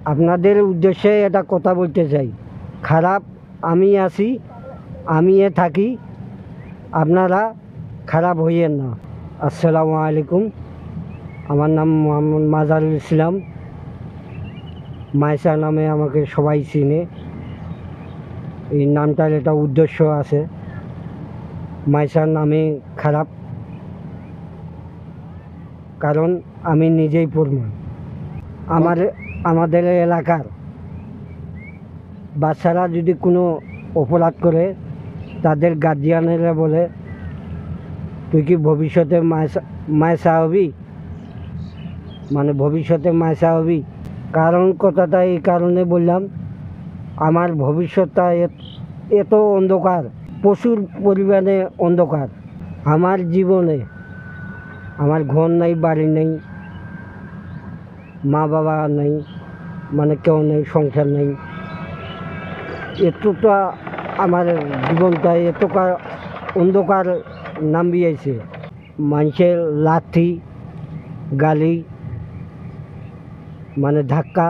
আপনাদের উদ্দেশ্যে এটা কথা বলতে চাই, খারাপ আমি আছি, আমি থাকি, আপনারা খারাপ হইয়েন না। আসসালামু আলাইকুম। আমার নাম মোহাম্মদ মাজারুল ইসলাম, মাইসা নামে আমাকে সবাই চিনে। এই নামটার একটা উদ্দেশ্য আছে, মাইসার নামে খারাপ, কারণ আমি নিজেই প্রমাণ। আমাদের এলাকার বাচ্চারা যদি কোনো অপরাধ করে, তাদের গার্জিয়ানেরা বলে তুই কি ভবিষ্যতে মাইসা হবি, মানে ভবিষ্যতে মাইসা হবি। কারণ কথাটা এই কারণে বললাম, আমার ভবিষ্যৎটা এত অন্ধকার, প্রচুর পরিমাণে অন্ধকার। আমার জীবনে আমার ঘর নেই, বাড়ি নেই, মা বাবা নেই, মানে কেউ নেই, সংসার নেই। এতটা আমার জীবনটা এতটা অন্ধকার নামিয়েছে। মানুষের লাথি গালি, মানে ধাক্কা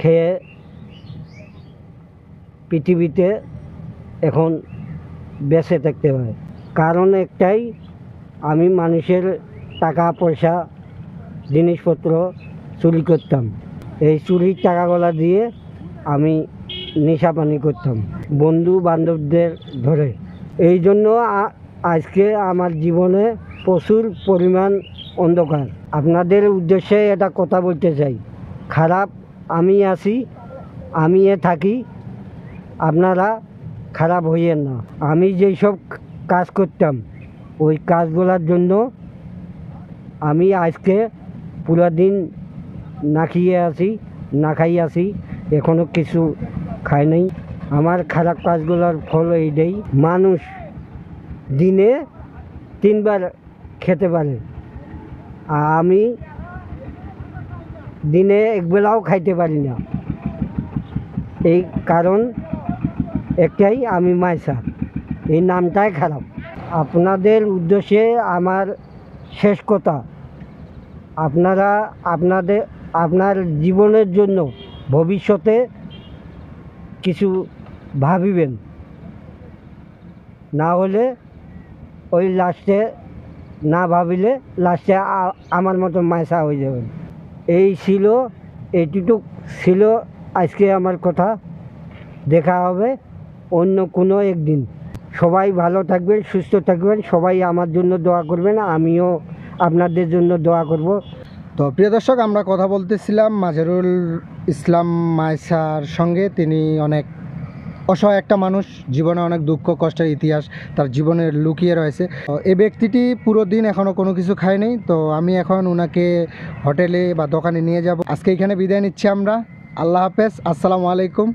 খেয়ে পৃথিবীতে এখন বেঁচে থাকতে হয়। কারণ একটাই, আমি মানুষের টাকা পয়সা জিনিসপত্র চুরি করতাম। এই চুরির টাকাগুলা দিয়ে আমি নেশা পানি করতাম বন্ধু বান্ধবদের ধরে। এই জন্য আজকে আমার জীবনে প্রচুর পরিমাণ অন্ধকার। আপনাদের উদ্দেশ্যে এটা কথা বলতে চাই, খারাপ আমি আছি, আমি থাকি, আপনারা খারাপ হইয়েন না। আমি যেই সব কাজ করতাম, ওই কাজগুলোর জন্য আমি আজকে পুরো দিন না খেয়ে আছি, না খাই আছি, এখনও কিছু খাই নাই। আমার খারাপ কাজগুলোর ফল এইটাই, মানুষ দিনে 3 বার খেতে পারে, আর আমি দিনে একবেলাও খাইতে পারি না। এই কারণ একটাই, আমি মাইসা, এই নামটাই খারাপ। আপনাদের উদ্দেশ্যে আমার শেষ কথা, আপনার জীবনের জন্য ভবিষ্যতে কিছু ভাবিবেন, না হলে ওই লাস্টে না ভাবিলে লাস্টে আমার মতো মাইসা হয়ে যাবেন। এইটুকু ছিল আজকে আমার কথা। দেখা হবে অন্য কোনো একদিন। সবাই ভালো থাকবেন, সুস্থ থাকবেন, সবাই আমার জন্য দোয়া করবেন, আমিও আপনাদের জন্য দোয়া করব। তো প্রিয় দর্শক, আমরা কথা বলতেছিলাম মাজারুল ইসলাম মাইসার সঙ্গে। তিনি অনেক অসহায় একটা মানুষ, জীবনে অনেক দুঃখ কষ্টের ইতিহাস তার জীবনে লুকিয়ে রয়েছে। এই ব্যক্তিটি পুরো দিন এখনও কোনো কিছু খায়নি। তো আমি এখন ওনাকে হোটেলে বা দোকানে নিয়ে যাব। আজকে এখানে বিদায় নিচ্ছি আমরা। আল্লাহ হাফেজ, আসসালামু আলাইকুম।